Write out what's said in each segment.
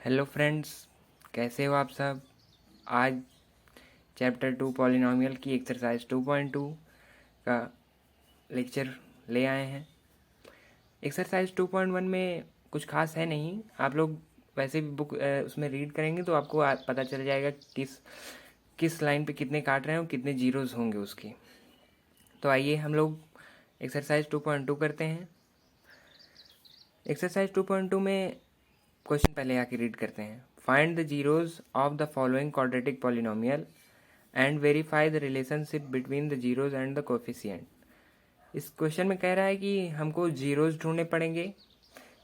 Hello friends, कैसे हो आप सब। आज चैप्टर 2 पॉलिनॉमियल की एक्सरसाइज 2.2 का लेक्चर ले आए हैं। एक्सरसाइज 2.1 में कुछ खास है नहीं। आप लोग वैसे भी बुक उसमें रीड करेंगे तो आपको पता चल जाएगा किस किस लाइन पे कितने काट रहे हैं और कितने जीरोज़ होंगे उसके। तो आइए हम लोग एक्सरसाइज 2.2 करते हैं। एक्सरसाइज 2.2 में क्वेश्चन पहले आके रीड करते हैं। Find the zeros of the following quadratic polynomial and verify the relationship between the zeros and the coefficient. इस क्वेश्चन में कह रहा है कि हमको जीरोज ढूंढने पड़ेंगे।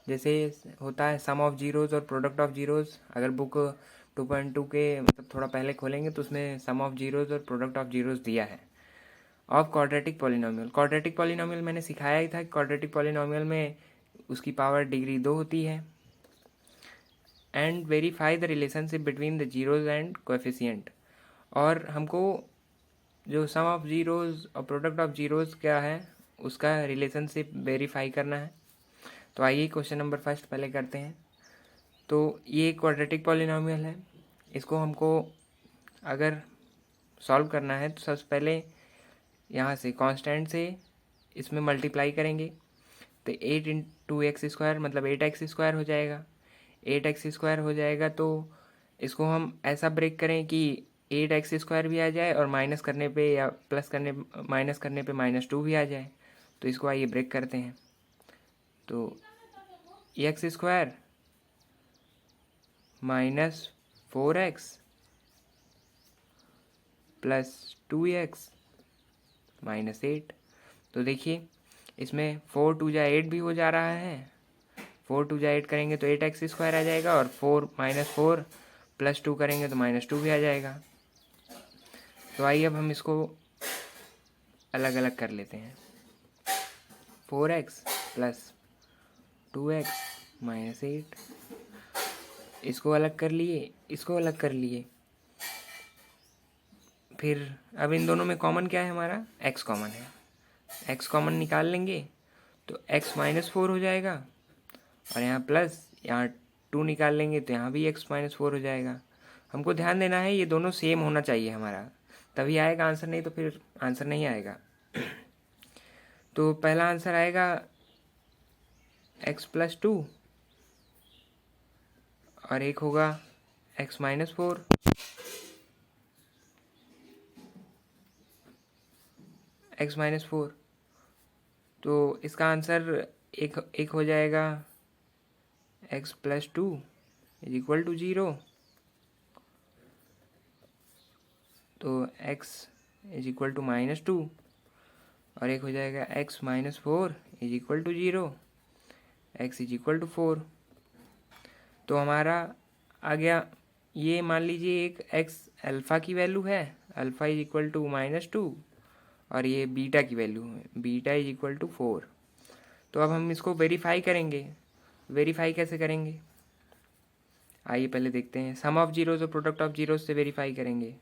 जैसे होता है सम ऑफ जीरोज और प्रोडक्ट ऑफ जीरोज। अगर बुक 2.2 के मतलब थोड़ा पहले खोलेंगे तो उसमें सम ऑफ जीरोज और प्रोडक्ट ऑफ जीरोज दिया है। Of quadratic polynomial, quadratic polynomial मैंने सिखाया ही था कि क्वाड्रेटिक पॉलिनोमियल में उसकी पावर डिग्री 2 होती है। And verify the relationship between the zeros and coefficient. और हमको जो सम ऑफ जीरोज और प्रोडक्ट ऑफ जीरोज क्या है उसका रिलेशनशिप वेरीफाई करना है। तो आइए क्वेश्चन नंबर फर्स्ट पहले करते हैं। तो ये क्वाड्रेटिक पॉलिनोमियल है। इसको हमको अगर सॉल्व करना है तो सबसे पहले यहाँ से कांस्टेंट से इसमें मल्टीप्लाई करेंगे तो 8 इंटू एक्स स्क्वायर मतलब 8x² हो जाएगा। 8x² हो जाएगा तो इसको हम ऐसा ब्रेक करें कि 8x² भी आ जाए और माइनस करने पे या प्लस करने माइनस करने पे -2 भी आ जाए। तो इसको आइए ब्रेक करते हैं। तो x² -4x प्लस 2x -8। तो देखिए इसमें 4 2 जा 8 भी हो जा रहा है। 4 2 जा 8 करेंगे तो 8x² आ जाएगा और 4 प्लस 2 करेंगे तो -2 भी आ जाएगा। तो आइए अब हम इसको अलग अलग कर लेते हैं। 4x प्लस 2x -8, इसको अलग कर लिए, इसको अलग कर लिए। फिर अब इन दोनों में कॉमन क्या है हमारा, x कॉमन है। x कॉमन निकाल लेंगे तो x -4 हो जाएगा और यहाँ प्लस यहाँ 2 निकाल लेंगे तो यहाँ भी x -4 हो जाएगा। हमको ध्यान देना है ये दोनों सेम होना चाहिए हमारा, तभी आएगा आंसर, नहीं तो फिर आंसर नहीं आएगा। तो पहला आंसर आएगा x + 2 और एक होगा x -4। x -4 तो इसका आंसर एक हो जाएगा x + 2 = 0। तो x = -2 और एक हो जाएगा x -4 = 0, x = 4। तो हमारा आ गया, ये मान लीजिए एक x अल्फ़ा की वैल्यू है, अल्फ़ा = -2 और ये बीटा की वैल्यू है, बीटा = 4। तो अब हम इसको वेरीफाई करेंगे। वेरीफाई कैसे करेंगे आइए पहले देखते हैं। सम ऑफ जीरोज़ और प्रोडक्ट ऑफ जीरोज़ से वेरीफाई करेंगे।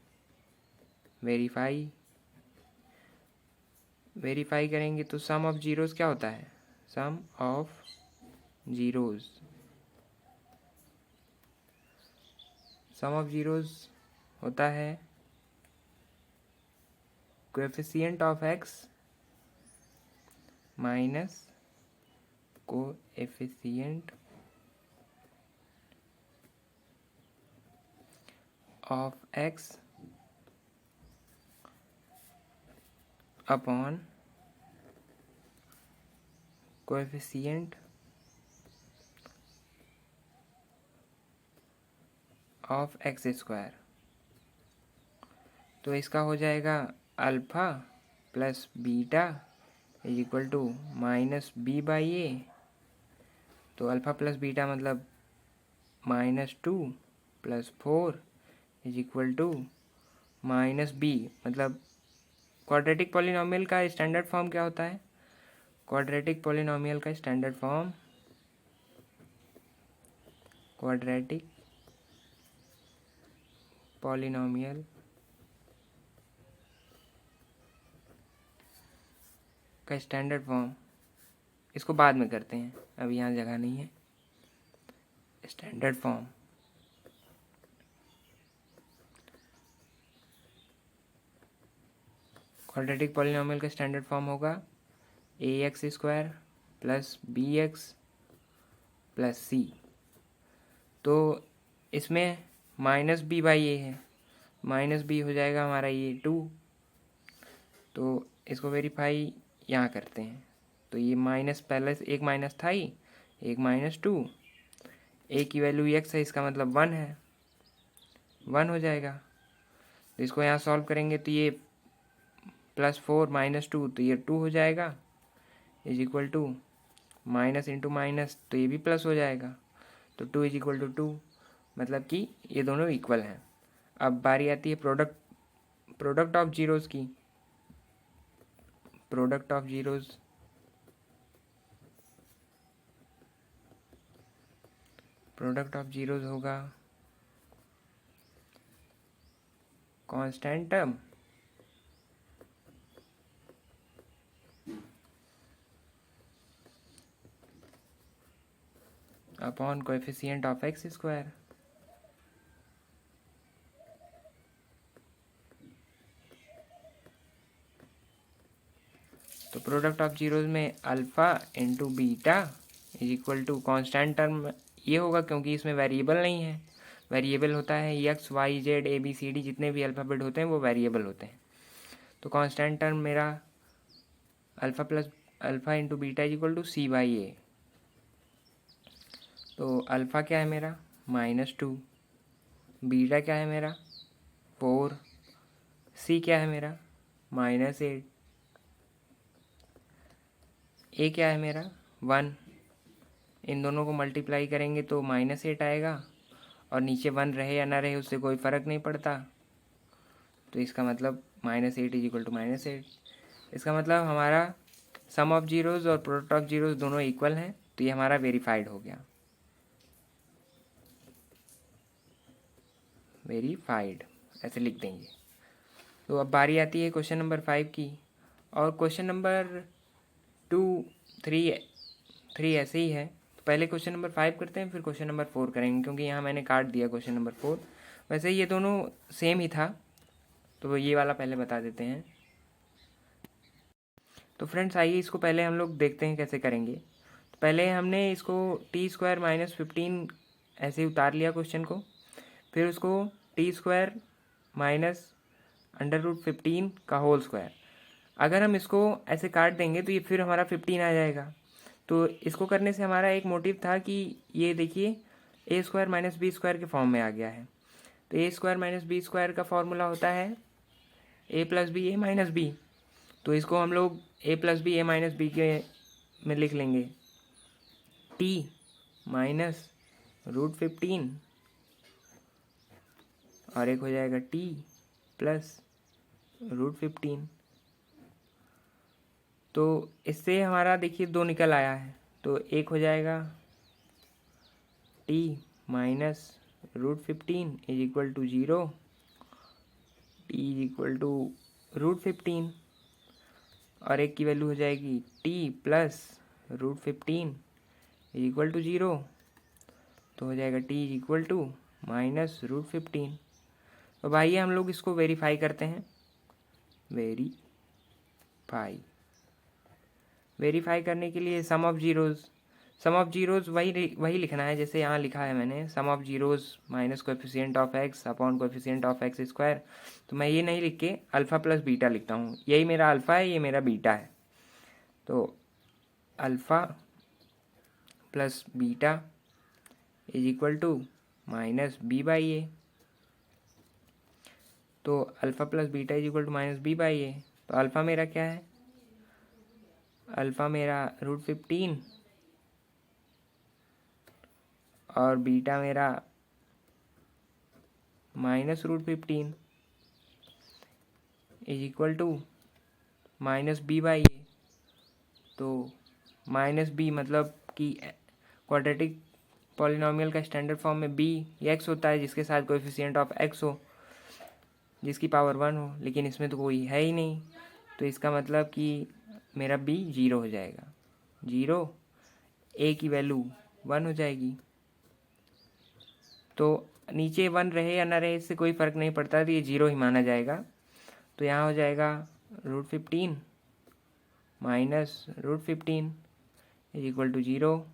वेरीफाई करेंगे तो सम ऑफ जीरोज़ क्या होता है, sum of zeros, sum of zeros होता है coefficient of x minus coefficient of x upon coefficient of x²। तो इसका हो जाएगा अल्फ़ा प्लस बीटा = -b/a। तो अल्फ़ा प्लस बीटा मतलब -2 + 4 = -b। मतलब क्वाड्रेटिक पॉलिनोमियल का स्टैंडर्ड फॉर्म क्या होता है, क्वाड्रेटिक पॉलिनोमियल का स्टैंडर्ड फॉर्म, क्वाड्रेटिक पॉलिनोमियल का स्टैंडर्ड फॉर्म, इसको बाद में करते हैं, अभी यहाँ जगह नहीं है। स्टैंडर्ड फॉर्म क्वाड्रेटिक पॉलिनोमियल का स्टैंडर्ड फॉर्म होगा ax² plus bx plus c। तो इसमें माइनस b बाई ए है, माइनस b हो जाएगा हमारा ये 2। तो इसको वेरीफाई यहाँ करते हैं। तो ये माइनस, पहले एक माइनस था ही, एक -2, a की वैल्यू x है, इसका मतलब 1 है, 1 हो जाएगा। तो इसको यहाँ सॉल्व करेंगे तो ये +4 -2, तो ये 2 हो जाएगा, is equal to minus into minus, तो ये भी प्लस हो जाएगा। तो 2 इज इक्वल टू 2, मतलब कि ये दोनों इक्वल हैं। अब बारी आती है प्रोडक्ट ऑफ जीरोज़ की। Product of zeros, product of zeros होगा constant term upon coefficient of x²। तो प्रोडक्ट ऑफ जीरोज़ में alpha into beta is equal to constant term ये होगा, क्योंकि इसमें वेरिएबल नहीं है। वेरिएबल होता है x y z a b c d, जितने भी अल्फ़ाबेट होते हैं वो वेरिएबल होते हैं। तो कांस्टेंट टर्म मेरा alpha into beta is equal to c/a। तो अल्फ़ा क्या है मेरा -2, बीटा क्या है मेरा 4, c क्या है मेरा -8, a क्या है मेरा 1। इन दोनों को मल्टीप्लाई करेंगे तो -8 आएगा, और नीचे 1 रहे या ना रहे उससे कोई फ़र्क नहीं पड़ता। तो इसका मतलब -8 इज इक्वल टू -8। इसका मतलब हमारा सम ऑफ जीरोज़ और प्रोडक्ट ऑफ जीरोज़ दोनों इक्वल हैं, तो ये हमारा वेरीफाइड हो गया, वेरीफाइड ऐसे लिख देंगे। तो अब बारी आती है क्वेश्चन नंबर 5 की, और क्वेश्चन नंबर 2, 3 ऐसे ही है। तो पहले क्वेश्चन नंबर 5 करते हैं, फिर क्वेश्चन नंबर 4 करेंगे, क्योंकि यहाँ मैंने काट दिया क्वेश्चन नंबर 4। वैसे ये दोनों सेम ही था, तो ये वाला पहले बता देते हैं। तो फ्रेंड्स आइए इसको पहले हम लोग देखते हैं कैसे करेंगे। तो पहले हमने इसको t² - 15 ऐसे ही उतार लिया क्वेश्चन को, फिर उसको t² - √15 का होल स्क्वायर। अगर हम इसको ऐसे काट देंगे तो ये फिर हमारा 15 आ जाएगा। तो इसको करने से हमारा एक मोटिव था कि ये देखिए a² - b² के फॉर्म में आ गया है। तो a² - b² का फॉर्मूला होता है a + b a - b। तो इसको हम लोग a + b a - b के में लिख लेंगे, t - √15, और एक हो जाएगा t + √15। तो इससे हमारा देखिए 2 निकल आया है, तो एक हो जाएगा t - √15 is equal to 0, t is equal to √15, और एक की वैल्यू हो जाएगी t + √15 इज इक्वल टू 0। तो हो जाएगा t इज इक्वल टू -√15। तो भाई हम लोग इसको वेरीफाई करते हैं। वेरीफाई करने के लिए सम ऑफ जीरोज़ वही लिखना है जैसे यहाँ लिखा है मैंने, sum of zeros minus coefficient of x upon coefficient of x²। तो मैं ये नहीं लिख के अल्फ़ा प्लस बीटा लिखता हूँ, यही मेरा अल्फ़ा है, ये मेरा बीटा है। तो alpha plus beta is equal to -b/a। तो alpha plus beta is equal to -b/a। तो अल्फ़ा मेरा क्या है, अल्फ़ा मेरा √15 और बीटा मेरा -√15 इज इक्वल टू -b/a। तो -b मतलब कि क्वाड्रेटिक पॉलिनोमियल का स्टैंडर्ड फॉर्म में b x होता है, जिसके साथ कोएफिशिएंट ऑफ x हो, जिसकी पावर 1 हो, लेकिन इसमें तो कोई है ही नहीं। तो इसका मतलब कि मेरा b 0 हो जाएगा, 0, a की वैल्यू 1 हो जाएगी। तो नीचे 1 रहे या ना रहे इससे कोई फ़र्क नहीं पड़ता, तो ये 0 ही माना जाएगा। तो यहाँ हो जाएगा √15 माइनस √15 इज इक्वल टू 0।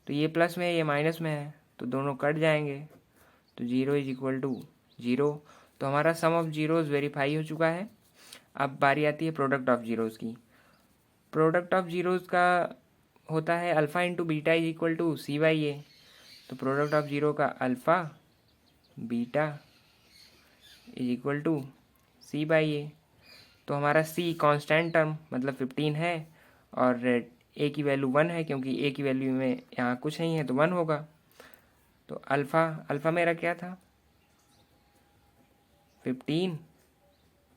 तो ये प्लस में है, ये माइनस में है, तो दोनों कट जाएंगे, तो 0 इज इक्वल टू 0। तो हमारा सम ऑफ जीरोज़ वेरीफाई हो चुका है। अब बारी आती है प्रोडक्ट ऑफ जीरोज़ की। प्रोडक्ट ऑफ जीरोज़ का होता है alpha into beta is equal to c by a. तो प्रोडक्ट ऑफ जीरो का alpha beta is equal to c by a. तो हमारा सी कांस्टेंट टर्म मतलब 15 है, और ए की वैल्यू 1 है, क्योंकि ए की वैल्यू में यहाँ कुछ नहीं है तो 1 होगा। तो अल्फ़ा मेरा क्या था, 15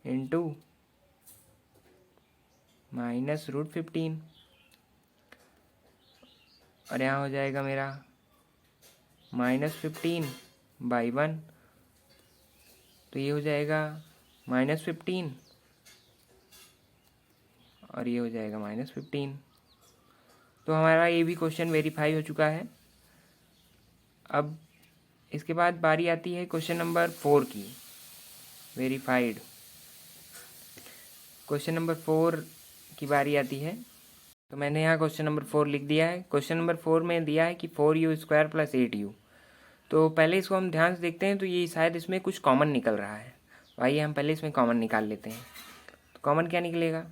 इंटू माइनस √15, और यहाँ हो जाएगा मेरा -15/1। तो ये हो जाएगा -15, और ये हो जाएगा -15। तो हमारा ये भी क्वेश्चन वेरीफाई हो चुका है। अब इसके बाद बारी आती है क्वेश्चन नंबर 4 की, वेरीफाइड। क्वेश्चन नंबर 4 की बारी आती है। तो मैंने यहाँ क्वेश्चन नंबर 4 लिख दिया है। क्वेश्चन नंबर 4 में दिया है कि 4u² + 8u। तो पहले इसको हम ध्यान से देखते हैं, तो ये शायद इसमें कुछ कॉमन निकल रहा है। तो आइए हम पहले इसमें कॉमन निकाल लेते हैं। तो कॉमन क्या निकलेगा,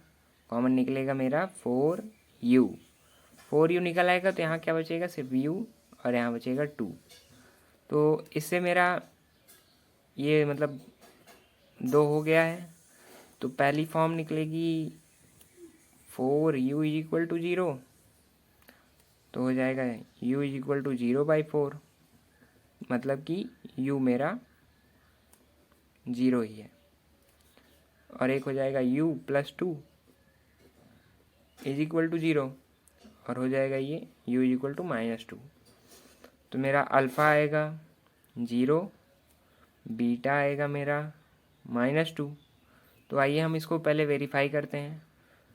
कॉमन निकलेगा मेरा 4u निकल आएगा। तो यहाँ क्या बचेगा, सिर्फ u, और यहाँ बचेगा 2। तो इससे मेरा ये मतलब 2 हो गया है। तो पहली फॉर्म निकलेगी 4u इज इक्वल टू 0। तो हो जाएगा u इज इक्वल टू 0/4, मतलब कि u मेरा 0 ही है। और एक हो जाएगा u + 2 इज इक्वल टू 0, और हो जाएगा ये u इज इक्वल टू -2। तो मेरा अल्फ़ा आएगा 0, बीटा आएगा मेरा -2। तो आइए हम इसको पहले वेरीफाई करते हैं।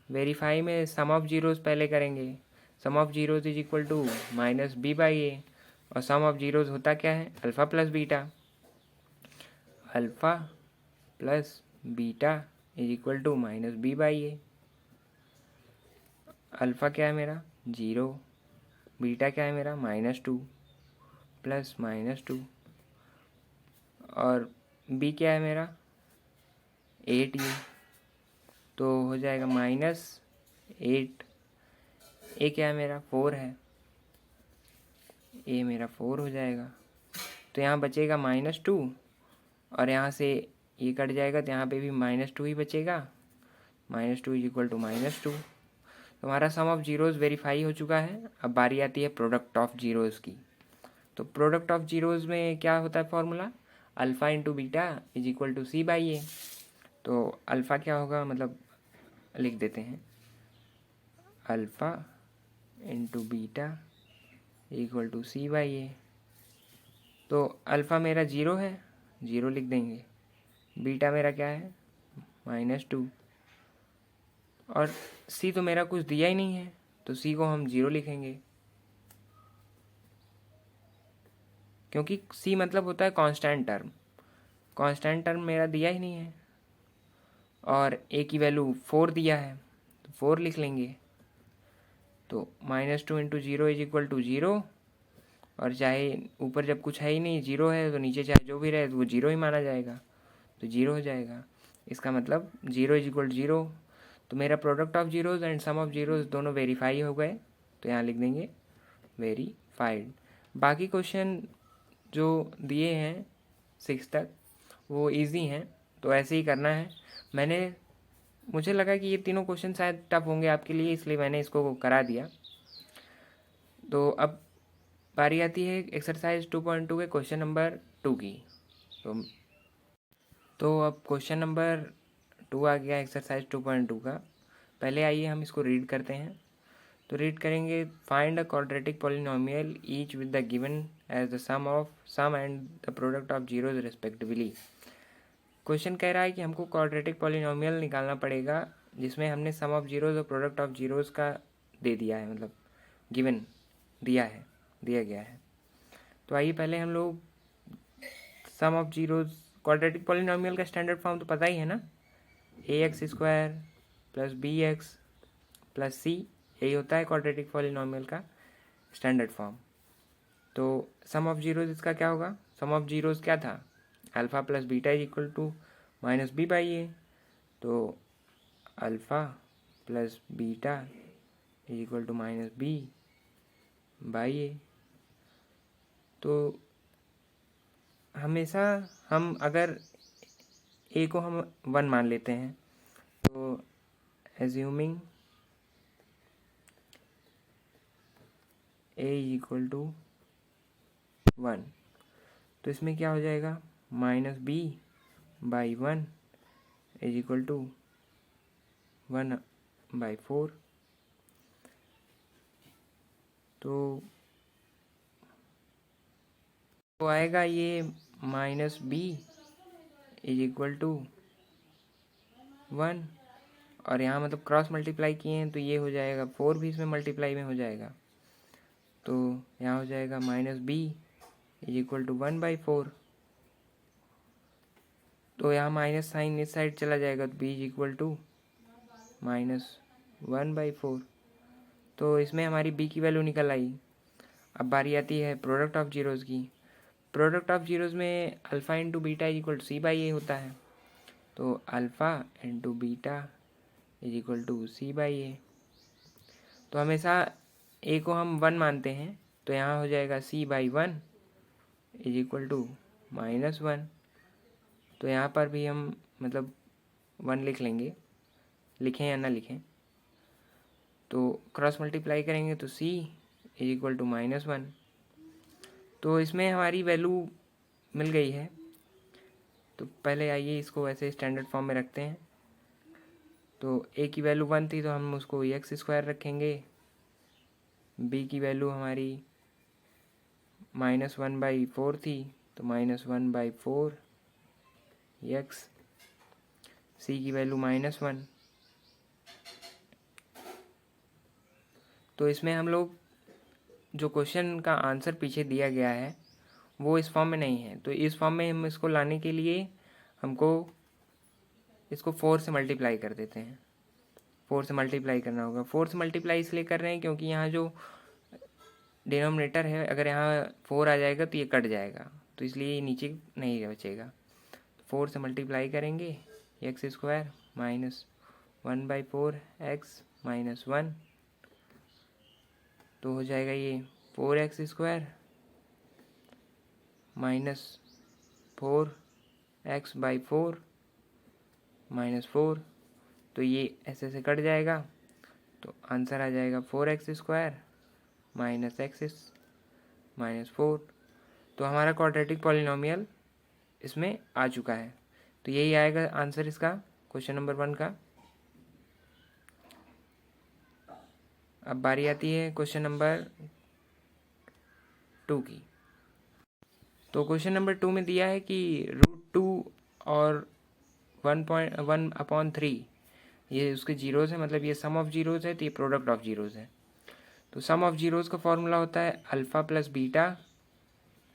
वेरीफाई में सम ऑफ जीरोज़ पहले करेंगे। Sum of zeros is equal to -b/a, और सम ऑफ जीरोज़ होता क्या है, alpha plus beta. Alpha plus beta is equal to -b/a। Alpha क्या है मेरा 0, बीटा क्या है मेरा -2 प्लस -2, और b क्या है मेरा 8u। तो हो जाएगा -8। ए क्या है मेरा 4 है, ए मेरा 4 हो जाएगा। तो यहाँ बचेगा -2, और यहाँ से ये कट जाएगा, तो यहाँ पे भी -2 ही बचेगा। -2 इज इक्वल टू -2। तो हमारा सम ऑफ जीरोज़ वेरीफाई हो चुका है। अब बारी आती है प्रोडक्ट ऑफ जीरोज़ की। तो प्रोडक्ट ऑफ जीरोज़ में क्या होता है formula, alpha into beta is equal to c/a। तो अल्फ़ा क्या होगा, मतलब लिख देते हैं, alpha into beta equal to c/a। तो अल्फ़ा मेरा 0 है, 0 लिख देंगे। बीटा मेरा क्या है -2, और c तो मेरा कुछ दिया ही नहीं है, तो c को हम 0 लिखेंगे, क्योंकि c मतलब होता है कांस्टेंट टर्म। कांस्टेंट टर्म मेरा दिया ही नहीं है, और a की वैल्यू 4 दिया है, तो 4 लिख लेंगे। तो -2 इंटू 0 इज इक्वल टू 0, और चाहे ऊपर जब कुछ है ही नहीं 0 है, तो नीचे चाहे जो भी रहे तो वो 0 ही माना जाएगा, तो 0 हो जाएगा। इसका मतलब 0 इज इक्वल टू 0। तो मेरा product of zeros and sum of zeros दोनों वेरीफाई हो गए, तो यहाँ लिख देंगे वेरीफाइड। बाकी क्वेश्चन जो दिए हैं 6 तक वो इजी हैं, तो ऐसे ही करना है। मुझे लगा कि ये तीनों क्वेश्चन शायद टफ होंगे आपके लिए, इसलिए मैंने इसको करा दिया। तो अब बारी आती है एक्सरसाइज 2.2 के क्वेश्चन नंबर 2 की। तो अब क्वेश्चन नंबर 2 आ गया एक्सरसाइज 2.2 का। पहले आइए हम इसको रीड करते हैं। तो रीड करेंगे, find a quadratic polynomial each with the given as the sum and the product of zeros respectively. Question कह रहा है कि हमको क्वाड्रेटिक पॉलिनोमियल निकालना पड़ेगा जिसमें हमने सम ऑफ जीरोज और प्रोडक्ट ऑफ जीरोज का दे दिया है, मतलब गिवन दिया गया है। तो आइए पहले हम लोग sum of zeros, quadratic polynomial का स्टैंडर्ड फॉर्म तो पता ही है ना, a x square plus b x plus c, यही होता है क्वाड्रेटिक पॉलिनॉमियल का स्टैंडर्ड फॉर्म। तो सम ऑफ जीरोज इसका क्या होगा? सम ऑफ जीरोज क्या था? Alpha plus beta is equal to minus b by a. तो alpha plus beta is equal to minus b by a. तो हमेशा हम अगर ए को हम 1 मान लेते हैं, तो assuming a is equal to 1, तो इसमें क्या हो जाएगा? Minus b by 1 is equal to 1/4। तो आएगा ये minus b is equal to 1, और यहाँ मतलब क्रॉस मल्टीप्लाई किए हैं तो ये हो जाएगा 4 भी इसमें मल्टीप्लाई में हो जाएगा। तो यहाँ हो जाएगा minus b is equal to 1/4। तो यहाँ माइनस साइन इस साइड चला जाएगा, तो बी इज इक्वल टू -1/4। तो इसमें हमारी बी की वैल्यू निकल आई। अब बारी आती है प्रोडक्ट ऑफ जीरोज़ की। प्रोडक्ट ऑफ जीरोज़ में alpha into beta is equal to c by a होता है। तो alpha into beta is equal to c by a. तो हमेशा ए को हम 1 मानते हैं, तो यहाँ हो जाएगा c/1 इज इक्वल टू -1। तो यहाँ पर भी हम मतलब 1 लिख लेंगे, लिखें या ना लिखें। तो क्रॉस मल्टीप्लाई करेंगे तो c इज इक्वल टू -1। तो इसमें हमारी वैल्यू मिल गई है। तो पहले आइए इसको ऐसे स्टैंडर्ड फॉर्म में रखते हैं। तो a की वैल्यू 1 थी, तो हम उसको एक्स स्क्वायर रखेंगे। b की वैल्यू हमारी -1/4 थी, तो -1/4 एक्स। c की वैल्यू -1। तो इसमें हम लोग जो क्वेश्चन का आंसर पीछे दिया गया है वो इस फॉर्म में नहीं है, तो इस फॉर्म में हम इसको लाने के लिए हमको इसको 4 से मल्टीप्लाई कर देते हैं। 4 से मल्टीप्लाई करना होगा। 4 से मल्टीप्लाई इसलिए कर रहे हैं क्योंकि यहाँ जो डिनोमिनेटर है, अगर यहाँ 4 आ जाएगा तो ये कट जाएगा, तो इसलिए ये नीचे नहीं बचेगा। 4 से मल्टीप्लाई करेंगे, एक्स स्क्वायर -1/4 एक्स -1, तो हो जाएगा ये 4x स्क्वायर -4x/4 -4। तो ये ऐसे से कट जाएगा, तो आंसर आ जाएगा 4x स्क्वायर -x -4। तो हमारा क्वाड्रेटिक पॉलिनॉमियल इसमें आ चुका है। तो यही आएगा आंसर इसका, क्वेश्चन नंबर 1 का। अब बारी आती है क्वेश्चन नंबर 2 की। तो क्वेश्चन नंबर 2 में दिया है कि √2 और 1/3 ये उसके जीरोज़ है, मतलब ये सम ऑफ जीरोज़ है, तो ये प्रोडक्ट ऑफ जीरोज़ है। तो सम ऑफ जीरोज़ का फॉर्मूला होता है alpha plus beta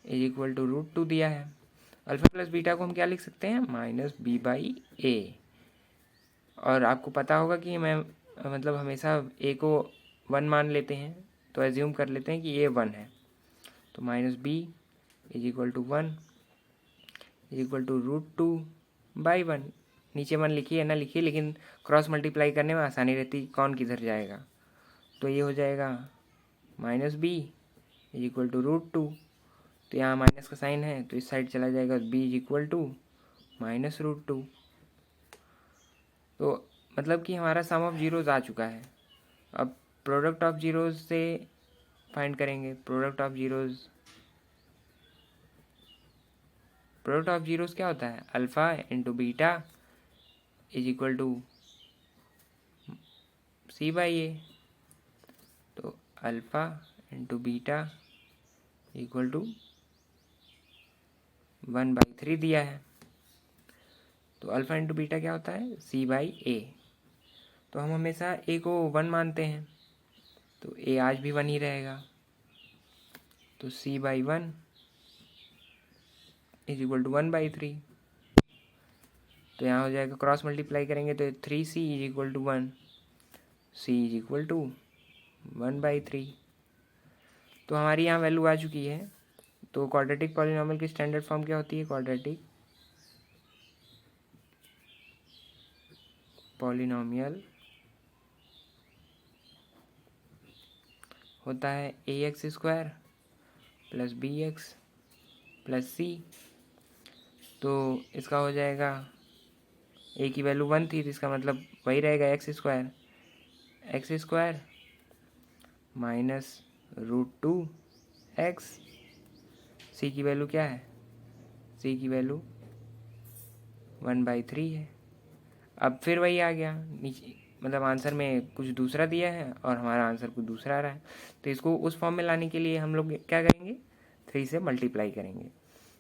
is equal to √2 दिया है। अल्फ़ा प्लस बीटा को हम क्या लिख सकते हैं? -b/a। और आपको पता होगा कि मैं मतलब हमेशा a को 1 मान लेते हैं, तो एज्यूम कर लेते हैं कि ये 1 है। तो -b is equal to 1 is equal to √2/1। नीचे 1 लिखिए या ना लिखिए, लेकिन क्रॉस मल्टीप्लाई करने में आसानी रहती, कौन किधर जाएगा। तो ये हो जाएगा -b इज इक्वल टू √2। तो यहाँ माइनस का साइन है, तो इस साइड चला जाएगा, b इज इक्वल टू -√2। तो मतलब कि हमारा सम ऑफ जीरोज़ आ चुका है। अब प्रोडक्ट ऑफ जीरोज़ से फाइंड करेंगे। प्रोडक्ट ऑफ जीरोज़ क्या होता है? Alpha into beta is equal to c/a। तो alpha into beta equal to 1/3 दिया है। तो अल्फ़ा इंटू बीटा क्या होता है? c/a। तो हम हमेशा a को 1 मानते हैं, तो a आज भी 1 ही रहेगा। तो c/1 इज इक्वल टू 1/3। तो यहाँ हो जाएगा क्रॉस मल्टीप्लाई करेंगे तो 3c is equal to 1, c is equal to 1/3। तो हमारी यहाँ वैल्यू आ चुकी है। तो क्वाड्रेटिक पॉलिनॉमियल की स्टैंडर्ड फॉर्म क्या होती है? क्वाड्रेटिक पॉलिनॉमियल होता है ax² plus bx plus c। तो इसका हो जाएगा, a की वैल्यू 1 थी तो इसका मतलब वही रहेगा x² माइनस √2x। c की वैल्यू क्या है? c की वैल्यू 1/3 है। अब फिर वही आ गया नीचे, मतलब आंसर में कुछ दूसरा दिया है और हमारा आंसर कुछ दूसरा आ रहा है। तो इसको उस फॉर्म में लाने के लिए हम लोग क्या करेंगे? 3 से मल्टीप्लाई करेंगे।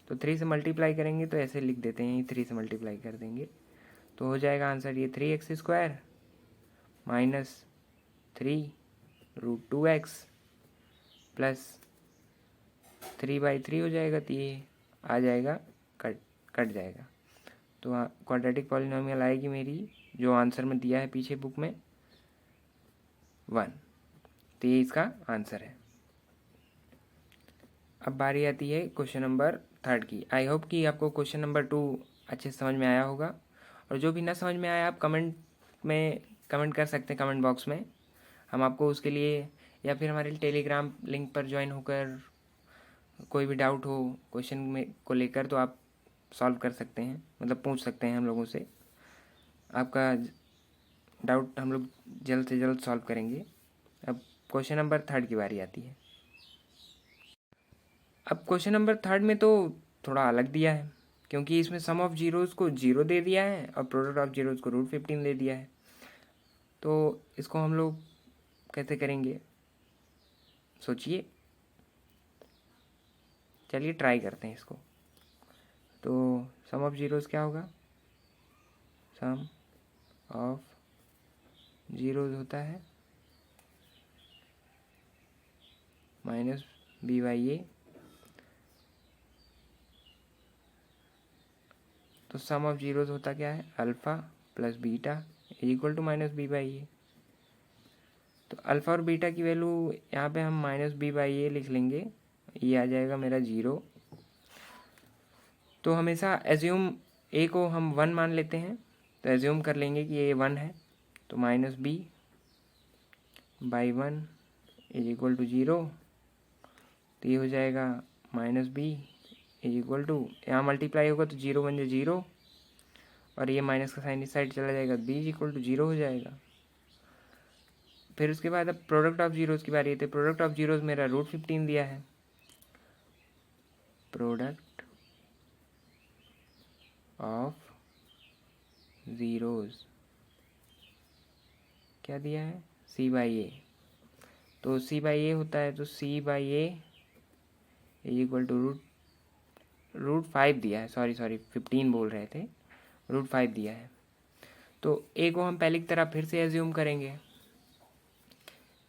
तो 3 से मल्टीप्लाई करेंगे तो ऐसे लिख देते हैं, 3 से मल्टीप्लाई कर देंगे तो हो जाएगा आंसर ये 3x² माइनस 3√2x प्लस 3/3 हो जाएगा। तो ये आ जाएगा, कट जाएगा। तो क्वाड्रेटिक पॉलिनॉमियल आएगी मेरी, जो आंसर में दिया है पीछे बुक में, 1। तो ये इसका आंसर है। अब बारी आती है क्वेश्चन नंबर 3 की। आई होप कि आपको क्वेश्चन नंबर 2 अच्छे से समझ में आया होगा। और जो भी ना समझ में आया आप कमेंट कर सकते हैं कमेंट बॉक्स में। हम आपको उसके लिए, या फिर हमारे टेलीग्राम लिंक पर ज्वाइन होकर कोई भी डाउट हो क्वेश्चन में को लेकर तो आप सॉल्व कर सकते हैं, मतलब पूछ सकते हैं हम लोगों से। आपका डाउट हम लोग जल्द से जल्द सॉल्व करेंगे। अब क्वेश्चन नंबर 3 की बारी आती है। अब क्वेश्चन नंबर 3 में तो थोड़ा अलग दिया है, क्योंकि इसमें सम ऑफ जीरोज़ को 0 दे दिया है और प्रोडक्ट ऑफ जीरोज़ को √15 दे दिया है। तो इसको हम लोग कैसे करेंगे, सोचिए। चलिए ट्राई करते हैं इसको। तो सम ऑफ जीरोज़ क्या होगा? सम ऑफ जीरोज़ होता है माइनस b/a। तो सम ऑफ जीरोज़ होता क्या है? Alpha plus beta is equal to minus b/a। तो अल्फ़ा और बीटा की वैल्यू यहाँ पे हम माइनस b/a लिख लेंगे, ये आ जाएगा मेरा 0। तो हमेशा एज्यूम a को हम 1 मान लेते हैं, तो एज्यूम कर लेंगे कि ये 1 है। तो minus b/1 is equal to 0। तो ये हो जाएगा minus b is equal to, यहाँ मल्टीप्लाई होगा तो 0 बन जाए 0 और ये माइनस का साइन इस साइड चला जाएगा, b इज इक्वल टू 0 हो जाएगा। फिर उसके बाद अब प्रोडक्ट ऑफ जीरोज़ की बारी है। तो प्रोडक्ट ऑफ जीरोज़ मेरा √15 दिया है। प्रोडक्ट ऑफ जीरोज़ क्या दिया है? c/a। तो c/a होता है, तो c/a इज इक्वल टू √5 दिया है। सॉरी 15 बोल रहे थे, √5 दिया है। तो a को हम पहले की तरह फिर से एज्यूम करेंगे।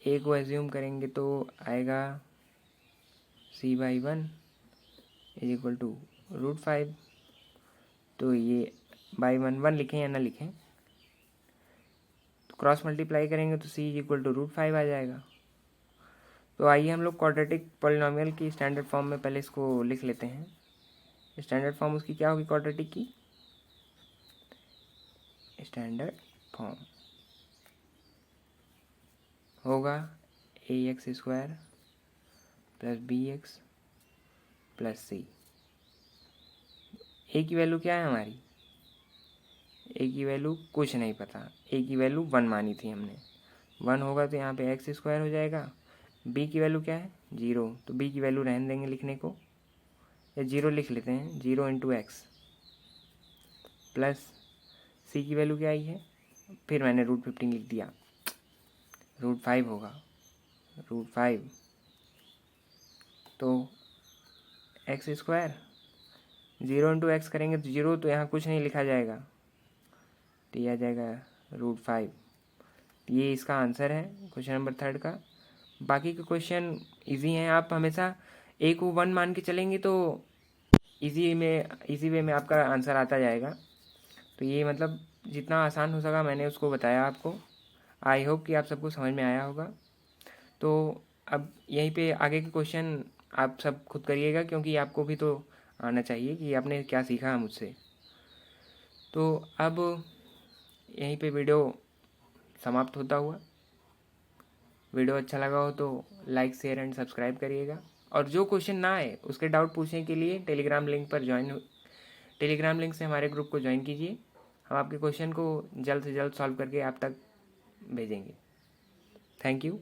a को एज्यूम करेंगे तो आएगा c/1 इज इक्वल टू √5। तो ये /1 लिखें या ना लिखें, तो क्रॉस मल्टीप्लाई करेंगे तो c इज इक्वल टू √5 आ जाएगा। तो आइए हम लोग क्वाड्रेटिक पॉलिनॉमियल की स्टैंडर्ड फॉर्म में पहले इसको लिख लेते हैं। स्टैंडर्ड फॉर्म उसकी क्या होगी? क्वाड्रेटिक की स्टैंडर्ड फॉर्म होगा ax² plus bx plus c। a की वैल्यू क्या है हमारी? a की वैल्यू कुछ नहीं पता, a की वैल्यू 1 मानी थी हमने। 1 होगा तो यहाँ पे x² हो जाएगा। b की वैल्यू क्या है? 0। तो b की वैल्यू रहने देंगे लिखने को, या 0 लिख लेते हैं, 0 × x प्लस c की वैल्यू क्या आई है? फिर मैंने √15 लिख दिया, √5 होगा, √5। तो x², 0 × x करेंगे तो 0, तो यहाँ कुछ नहीं लिखा जाएगा, तो ये आ जाएगा √5। ये इसका आंसर है क्वेश्चन नंबर 3 का। बाकी के क्वेश्चन इजी हैं, आप हमेशा a को 1 मान के चलेंगे तो इजी वे में आपका आंसर आता जाएगा। तो ये मतलब जितना आसान हो सका मैंने उसको बताया आपको। आई होप कि आप सबको समझ में आया होगा। तो अब यहीं पे आगे के क्वेश्चन आप सब खुद करिएगा, क्योंकि आपको भी तो आना चाहिए कि आपने क्या सीखा मुझसे। तो अब यहीं पे वीडियो समाप्त होता हुआ। वीडियो अच्छा लगा हो तो लाइक शेयर एंड सब्सक्राइब करिएगा, और जो क्वेश्चन ना आए उसके डाउट पूछने के लिए टेलीग्राम लिंक से हमारे ग्रुप को ज्वाइन कीजिए। हम आपके क्वेश्चन को जल्द से जल्द सॉल्व करके आप तक भेजेंगे। Thank you.